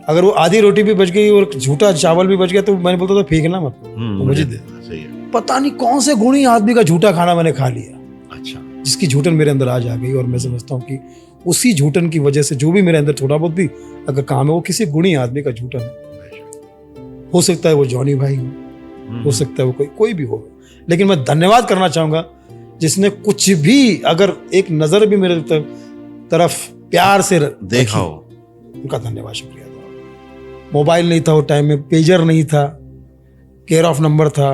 अगर वो आधी रोटी भी बच गई और झूठा चावल भी बच गया तो मैंने बोलता था फेंकना मत, मुझे दे। सही है। पता नहीं कौन से गुणी आदमी का झूठा खाना मैंने खा लिया, अच्छा, जिसकी झूठन मेरे अंदर आज आ गई। और मैं समझता हूँ कि उसी झूठन की वजह से जो भी मेरे अंदर थोड़ा बहुत भी अगर काम है वो किसी गुणी आदमी का झूठन है। हो सकता है वो जॉनी भाई हो सकता है वो कोई भी हो, लेकिन मैं धन्यवाद करना चाहूंगा जिसने कुछ भी अगर एक नजर भी मेरे तरफ प्यार से देखा हो, उनका धन्यवाद, शुक्रिया। मोबाइल नहीं था वो टाइम में, पेजर नहीं था, केयर ऑफ नंबर था,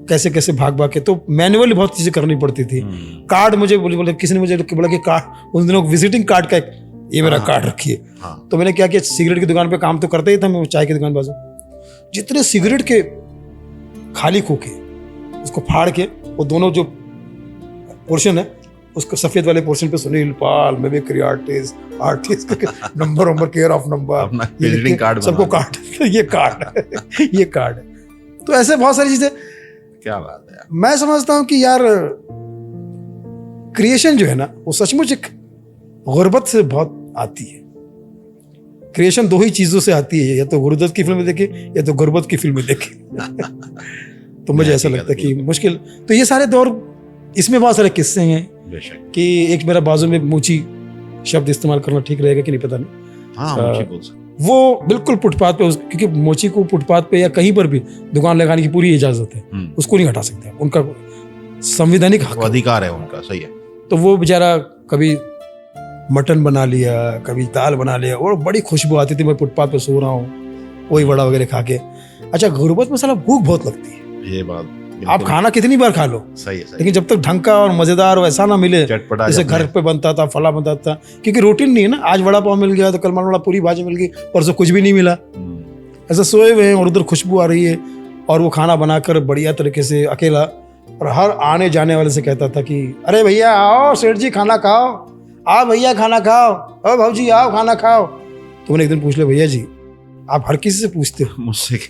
कैसे कैसे भाग भाग के, तो मैनुअली बहुत चीजें करनी पड़ती थी। कार्ड मुझे बोले किसी ने मुझे बोला कि कार्ड, उन दिनों विजिटिंग कार्ड का ये मेरा कार्ड रखिए। तो मैंने क्या किया, सिगरेट की दुकान पे काम तो करते ही था मैं, चाय की दुकान बाजू, जितने सिगरेट के खाली खोखे उसको फाड़ के वो दोनों जो पोर्शन है उसको सफेद वाले पोर्शन पे Sunil Pal mimicry artist number care of number visiting card सबको कार्ड ये कार्ड ये कार्ड है। तो ऐसे बहुत सारी चीजें, क्या बात है। मैं समझता हूँ कि यार क्रिएशन जो है ना वो सचमुच एक गुर्बत से बहुत आती है। क्रिएशन दो ही चीजों से आती है, या तो गुरुदत्त की फिल्म देखे या तो गुर्बत की फिल्म देखे। तो मुझे ऐसा लगता है कि मुश्किल, तो ये सारे दौर, इसमें बहुत सारे किस्से हैं कि एक मेरा बाजू में मूची शब्द इस्तेमाल करना ठीक रहेगा कि नहीं पता नहीं। हाँ, मूची बोल सकते। वो बिल्कुल फुटपाथ पे, क्योंकि मोची को फुटपाथ पे या कहीं पर भी दुकान लगाने की पूरी इजाजत है, उसको नहीं हटा सकते, उनका संवैधानिक अधिकार है उनका। सही है। तो वो बेचारा कभी मटन बना लिया, कभी दाल बना लिया, और बड़ी खुशबू आती थी, मैं फुटपाथ पे सो रहा हूँ वही वड़ा वगैरह खा के। अच्छा, गुर्बत में साला भूख बहुत लगती है, ये बात आप खाना कितनी बार खा लो, सही है, लेकिन जब तक ढंग का और मजेदार वैसा ना मिले, जैसे घर पे बनता था, फला बनता था, क्योंकि रूटीन नहीं है ना। आज वड़ा पाव मिल गया तो कल मान लो पूरी भाजी मिल गई, परसों कुछ भी नहीं मिला, ऐसा सोए हुए हैं और उधर खुशबू आ रही है, और वो खाना बनाकर बढ़िया तरीके से अकेला, और हर आने जाने वाले से कहता था कि अरे भैया आओ, सेठ जी खाना खाओ, आओ भैया खाना खाओ, ओ भाजी आओ खाना खाओ। तो मैंने एक दिन पूछ लिया, भैया जी आप हर किसी से पूछते हो, मुझसे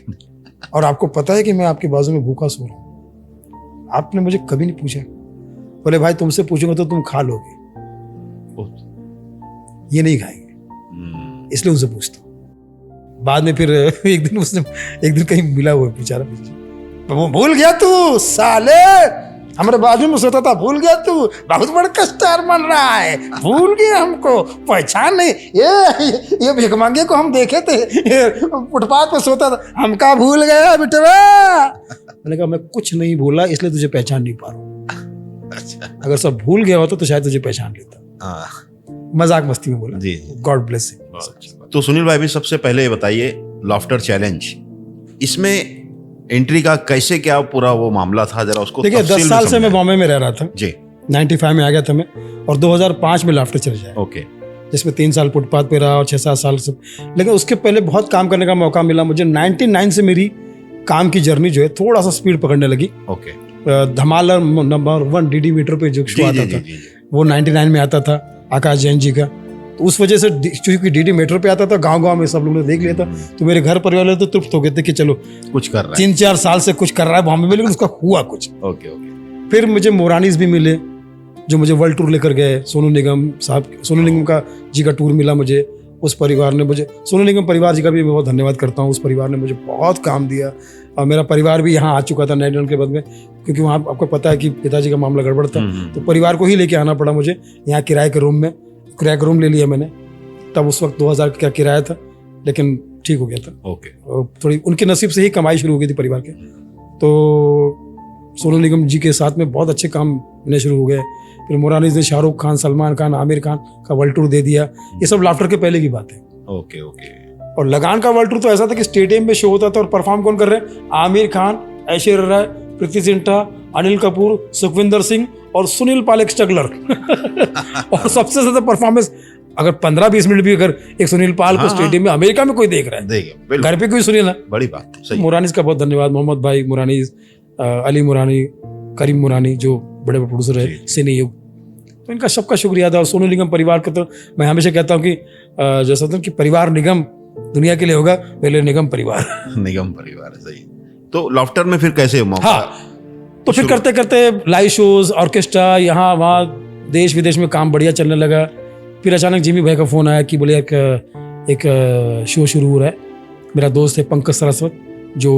और आपको पता है कि मैं आपके बाजू में भूखा सो रहा हूँ, आपने मुझे कभी नहीं पूछा। बोले भाई तुमसे पूछूंगा तो तुम खा लोगे, ये नहीं खाएंगे, इसलिए उनसे पूछता हूँ। बाद में फिर एक दिन कहीं मिला हुआ बेचारा, वो भूल गया तू साले, हमारे बाजू में सोता था, भूल गया तू, बहुत बड़ा स्टार बन रहा है, भूल गया हमको, पहचान नहीं, ये भिखमंगे को हम देखे थे फुटपाथ पे सोता था, हमका भूल गया बेटवा। मैंने कहा मैं कुछ नहीं भूला, इसलिए तुझे पहचान नहीं पा रहा हूँ। अच्छा, अगर सब भूल गया होता तो शायद तुझे पहचान लेता। मजाक मस्ती में बोला जी, गॉड ब्लेस यू। तो सुनील भाई भी सबसे पहले बताइए, लाफ्टर चैलेंज, इसमें एंट्री का कैसे क्या पूरा वो मामला था, जरा उसको। देखिए 10 साल से मैं बॉम्बे में रह रहा था जी, 95 में आ गया था मैं, और 2005 में लाफ्टर चले जाए। ओके, जिसमें 3 साल फुटपाथ पे रहा और 6-7 साल से, लेकिन उसके पहले बहुत काम करने का मौका मिला मुझे। 99 से मेरी काम की जर्नी जो है थोड़ा सा स्पीड पकड़ने लगी। ओके, धमाल नंबर 1 डीडी मीटर पे जो शो आता था वो 99 में आता था, आकाश जैन जी का। तो उस वजह से क्योंकि डीडी मेट्रो पे आता था, गांव-गांव में सब लोग ने देख लिया था, तो मेरे घर परिवार वाले तो तृप्त हो गए थे कि चलो कुछ कर रहा है, 3-4 साल से कुछ कर रहा है बॉम्बे में, लेकिन उसका हुआ कुछ। Okay okay. फिर मुझे मोरानीज भी मिले जो मुझे वर्ल्ड टूर लेकर गए, सोनू निगम साहब, सोनू निगम का जी का टूर मिला मुझे, उस परिवार ने मुझे, सोनू निगम परिवार जी का भी मैं बहुत धन्यवाद करता हूँ, उस परिवार ने मुझे बहुत काम दिया। और मेरा परिवार भी यहाँ आ चुका था 99 के बाद में, क्योंकि वहाँ आपको पता है कि पिताजी का मामला गड़बड़ था, तो परिवार को ही लेके आना पड़ा मुझे यहाँ किराए के रूम ले लिया मैंने। तब उस वक्त 2000 का किराया था, लेकिन ठीक हो गया था। ओके, थोड़ी उनके नसीब से ही कमाई शुरू हो गई थी परिवार के। तो सोनू निगम जी के साथ में बहुत अच्छे काम मिलने शुरू हो गए। फिर मोरानीज ने शाहरुख खान, सलमान खान, आमिर खान का वर्ल्ड टूर दे दिया। ये सब लाफ्टर के पहले की बात है। Okay okay. और लगान का वर्ल्ड टूर तो ऐसा था कि स्टेडियम में शो होता था और परफॉर्म कौन कर रहे हैं? आमिर खान, ऐश्वर्या राय, प्रीति जिंटा, अनिल कपूर, सुखविंदर सिंह और सुनील पालेक स्ट्रगलर। और सबसे ज्यादा परफॉर्मेंस, अगर 15-20 मिनट भी अगर एक सुनील पाल को स्टेडियम में अमेरिका में कोई देख रहा है, घर पे कोई सुनील ना, बड़ी बात है। मुरानीज का बहुत धन्यवाद, मोहम्मद भाई मुरानीज, अली मुरानी, करीम मुरानी जो बड़े बड़े प्रोड्यूसर है सिने युग, तो इनका सबका शुक्रिया था। और सोनू निगम परिवार का तो मैं हमेशा कहता हूँ कि जैसा था कि परिवार निगम दुनिया के लिए होगा, पहले निगम परिवार। निगम परिवार, सही। तो लाफ्टर में फिर कैसे मौका? हाँ, तो फिर करते करते लाइव शोज, ऑर्केस्ट्रा, यहाँ वहाँ देश विदेश में काम बढ़िया चलने लगा। फिर अचानक जिमी भाई का फोन आया कि बोले यार एक शो शुरू हो रहा है, मेरा दोस्त है पंकज सरस्वत जो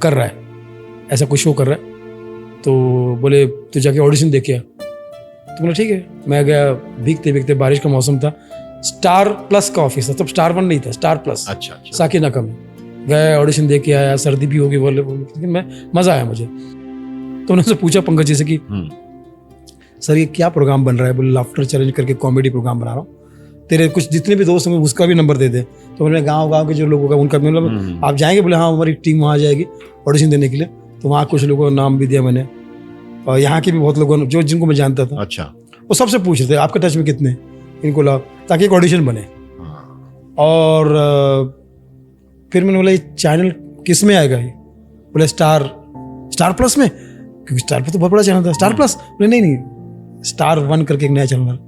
कर रहा है, ऐसा कोई शो कर रहा है, तो बोले तू जाके ऑडिशन दे के आ। तो बोला ठीक है, मैं गया, भीगते भीगते, बारिश का मौसम था, स्टार प्लस का ऑफिस था, तब स्टार 1 नहीं था, स्टार प्लस, अच्छा अच्छा। साकिनाका में गया, ऑडिशन दे के आया, सर्दी भी होगी बोले, लेकिन मैं मज़ा आया मुझे। तो उन्होंने पूछा पंकज जी से कि सर ये क्या प्रोग्राम बन रहा है? बोले लाफ्टर चैलेंज करके कॉमेडी प्रोग्राम बना रहा हूँ, तेरे कुछ जितने भी दोस्त होंगे उसका भी नंबर दे दे। तो मैंने गांव के जो लोग होगा उनका मतलब आप जाएंगे? बोले हाँ, हमारी टीम वहाँ जाएगी ऑडिशन देने के लिए। तो वहाँ कुछ लोगों का नाम भी दिया मैंने, और यहाँ के भी बहुत लोगों जो जिनको मैं जानता था, अच्छा, वो सबसे पूछ रहे थे आपके टच में कितने, इनको लाओ, ताकि एक ऑडिशन बने। और फिर मैंने बोला ये चैनल किस में आएगा? ये बोले स्टार प्लस में, क्योंकि स्टार प्लस तो बहुत बड़ा चैनल था। Star plus? बोले नहीं, स्टार 1 करके एक नया चैनल,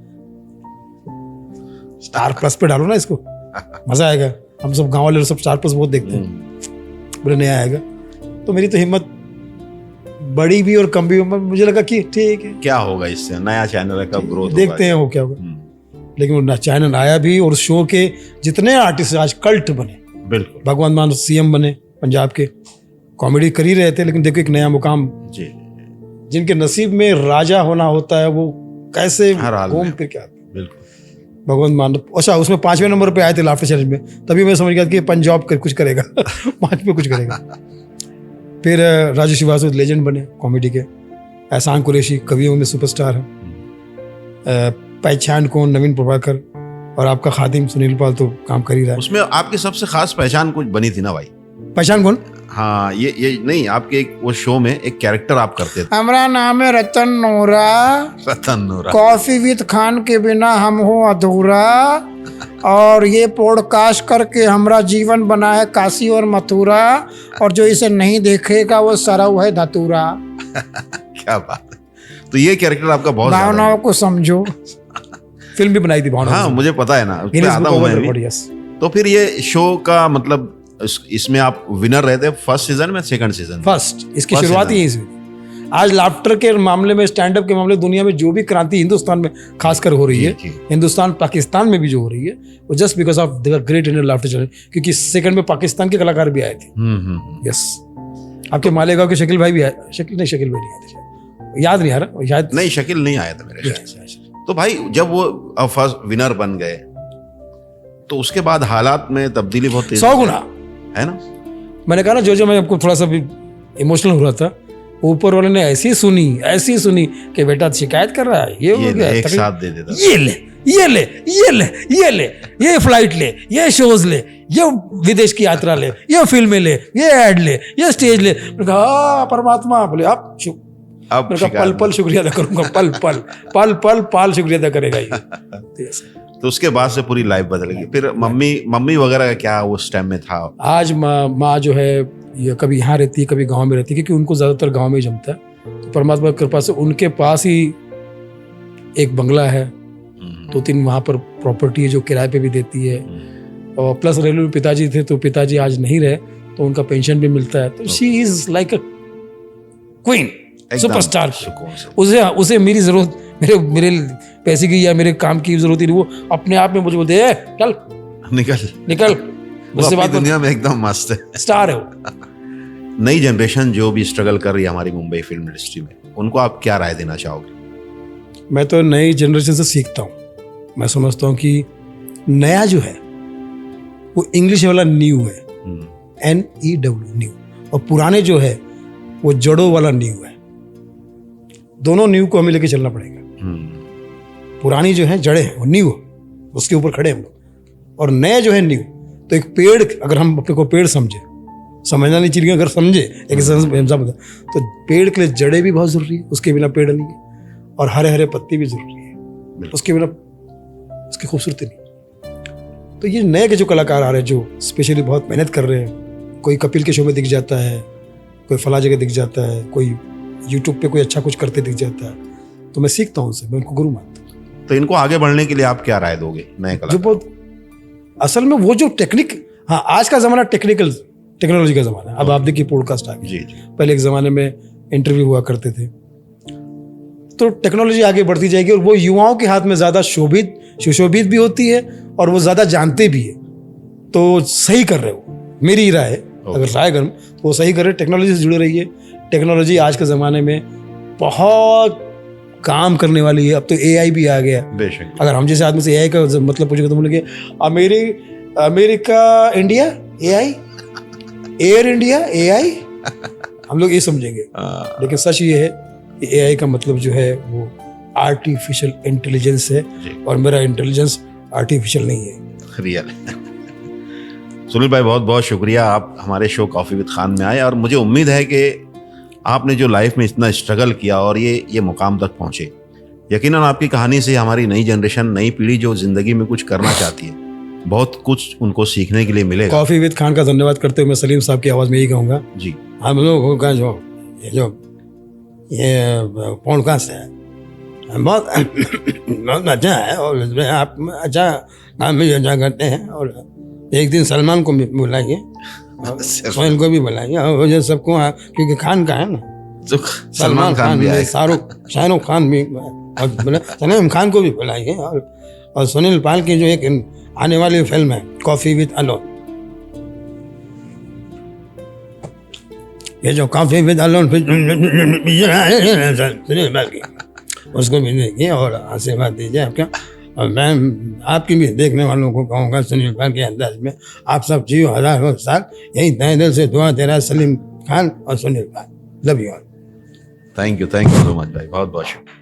स्टार प्लस पे डालो ना इसको, मजा आएगा। हम सब गांव वाले सब स्टार प्लस बहुत देखते हैं। बोले नया आएगा। तो मेरी तो हिम्मत बड़ी भी और कम भी, मुझे लगा कि ठीक है, क्या होगा इससे, नया चैनल है, कब ग्रोथ देखते हैं वो क्या होगा। लेकिन वो चैनल आया भी, और शो के जितने आर्टिस्ट आज कल्ट बने, बिल्कुल, भगवंत मान सीएम बने पंजाब के, कॉमेडी कर ही रहे थे, लेकिन देखो एक नया मुकाम, जी, जिनके नसीब में राजा होना होता है वो कैसे घूम फिर के आते। बिल्कुल, भगवंत मान, अच्छा उसमें 5वें नंबर पे आए थे लाफ्टर चैलेंज में, तभी मैं समझ गया कि पंजाब कुछ करेगा 5 में कुछ करेगा। फिर राजू श्रीवास्तव लेजेंड बने कॉमेडी के, एहसान कुरैशी कवियों में सुपरस्टार है, पहचान कौन नवीन प्रभाकर, और आपका खादिम सुनील पाल तो काम कर ही रहा है। उसमें आपकी सबसे खास पहचान कुछ बनी थी ना भाई? पहचान कौन? हाँ, ये नहीं, आपके एक वो शो में एक कैरेक्टर आप करते थे। हमारा नाम है रतन नोरा, कॉफी विद खान के बिना हम हो अधूरा, और ये पॉडकास्ट करके हमारा जीवन बना है काशी और मथुरा, और जो इसे नहीं देखेगा वो सरव है धतूरा। क्या बात है। तो ये कैरेक्टर आपका बहुत भावनाओं को समझो। फिल्म भी बनाई थी भावनाओं। हाँ, मुझे पता है ना, उसमें आता हूँ मैं भी। तो फिर ये शो का मतलब इसमें आप विनर रहे थे फर्स्ट सीजन में, सेकंड सीजन? फर्स्ट, इसकी शुरुआत ही यहीं से। आज लाफ्टर के मामले में, स्टैंड अप के मामले, दुनिया में जो भी क्रांति हिंदुस्तान में खासकर हो रही है, हिंदुस्तान पाकिस्तान में भी जो हो रही है, वो just because of the great Indian laughter challenge, क्योंकि सेकंड में पाकिस्तान के कलाकार भी आए थे। यस, आपके मालेगांव के शकील भाई भी आए, शकील भाई नहीं आए थे, याद नहीं आ रहा, शायद नहीं, शकील नहीं आया था मेरे शायद। तो भाई जब वो फर्स्ट विनर बन गए, तो उसके बाद हालात में तब्दीली बहुत तेज 100 गुना है ना। मैंने कहा ना, जो मैं आपको थोड़ा सा भी इमोशनल हो रहा था, ऊपर वाले ने ऐसी सुनी कि बेटा शिकायत कर रहा है, ये हो गया, एक साथ दे देता, ये फ्लाइट ले, ये शोज ले, ये विदेश की यात्रा ले, ये फिल्में ले, ये ऐड ले, ये स्टेज ले। मैंने कहा परमात्मा, बोले अब पल पल शुक्रिया अदा करूंगा, पल शुक्रिया अदा करेगा ये। तो उसके बाद से पूरी लाइफ बदल गई। फिर मम्मी वगैरह का क्या उस टाइम में था? आज माँ जो है ये कभी यहाँ रहती है, कभी गांव में रहती है, क्योंकि उनको ज्यादातर गांव में ही जमता है। तो परमात्मा की कृपा से उनके पास ही एक बंगला है, 2-3 वहाँ पर प्रॉपर्टी है जो किराए पे भी देती है, और प्लस रेलवे में पिताजी थे, तो पिताजी आज नहीं रहे, तो उनका पेंशन भी मिलता है। तो she is like a queen, superstar. उसे मेरी जरूरत, मेरे पैसे की या मेरे काम की जरूरत ही नहीं, वो अपने आप में मुझे बोलते हैं चल निकल उससे बात, दुनिया में एकदम मस्त है, स्टार है वो। नई जनरेशन जो भी स्ट्रगल कर रही है हमारी मुंबई फिल्म इंडस्ट्री में, उनको आप क्या राय देना चाहोगे? मैं तो नई जनरेशन से सीखता हूँ। मैं समझता हूँ कि नया जो है वो इंग्लिश वाला न्यू है, NEW न्यू, और पुराने जो है वो जड़ों वाला न्यू है। दोनों न्यू को हमें लेके चलना पड़ेगा। पुरानी जो है जड़ें हैं वो न्यू, उसके ऊपर खड़े हम लोग, और नया जो है न्यू। तो एक पेड़, अगर हम अपने को पेड़ समझना नहीं चाहिए, अगर समझे एक तो पेड़ के लिए जड़ें भी बहुत जरूरी है, उसके बिना पेड़ नहीं है, और हरे हरे पत्ते भी जरूरी है, उसके बिना उसकी खूबसूरती नहीं। तो ये नए के जो कलाकार आ रहे हैं, जो स्पेशली बहुत मेहनत कर रहे हैं, कोई कपिल के शो में दिख जाता है, कोई फला जगह दिख जाता है, कोई यूट्यूब पे कोई अच्छा कुछ करते दिख जाता है, तो मैं सीखता हूँ उनसे, मैं उनको गुरु मानता हूँ। तो इनको आगे बढ़ने के लिए आप क्या राय दोगे नए कलाकार? जो बहुत असल में वो जो टेक्निक, हाँ आज का ज़माना टेक्नोलॉजी का ज़माना है। अब आप देखिए पॉडकास्ट आ गए, पहले एक ज़माने में इंटरव्यू हुआ करते थे, तो टेक्नोलॉजी आगे बढ़ती जाएगी और वो युवाओं के हाथ में ज़्यादा सुशोभित भी होती है और वो ज़्यादा जानते भी है। तो सही कर रहे हो, मेरी राय है, अगर राय करूँ तो वो सही कर रहे, टेक्नोलॉजी से जुड़े रहिए। टेक्नोलॉजी आज के ज़माने में बहुत काम करने वाली है। अब तो AI भी आ गया। बेशक। अगर हम जैसे आदमी से AI का मतलब पूछेंगे तो बोलेंगे America India AI, air India AI, हम लोग ये समझेंगे। लेकिन सच ये है कि AI का मतलब जो है वो आर्टिफिशियल इंटेलिजेंस है और मेरा इंटेलिजेंस आर्टिफिशियल नहीं है, रियल। सुनील भाई बहुत बहुत शुक्रिया, आप हमारे शो कॉफ़ी विद खान में आए और मुझे उम्मीद है कि आपने जो लाइफ में इतना स्ट्रगल किया और ये मुकाम तक पहुंचे, यकीनन आपकी कहानी से हमारी नई जनरेशन, नई पीढ़ी जो जिंदगी में कुछ करना चाहती है, बहुत कुछ उनको सीखने के लिए मिलेगा। कॉफ़ी विद खान का धन्यवाद करते हुए मैं सलीम साहब की आवाज़ में यही कहूँगा जी, हम लोगों का जो ये पॉडकास्ट है बहुत बहुत अच्छा है और इसमें आप अच्छा काम भी अच्छा करते हैं और एक दिन सलमान को भी बुलाइए और सोहेल को भी बुलाइए और जो सबको, क्योंकि खान का है ना, तो सलमान खान भी आए, शाहरुख खान भी, और सलीम खान को भी बुलाइए और सुनील पाल की जो एक आने वाली फिल्म है कॉफ़ी विद अलोन, ये जो कॉफ़ी विद अलोन सुनील पाल की, उसको भी देखिए और आशीर्वाद दीजिए आपका। और मैं आपकी भी देखने वालों को कहूँगा सुनील पाल के अंदाज में आप सब जियो हज़ारों साल, यही तहे दिल से दुआ तेरा सलीम खान और Sunil Pal. Love you all. Thank you so much भाई, बहुत बहुत शुक्रिया।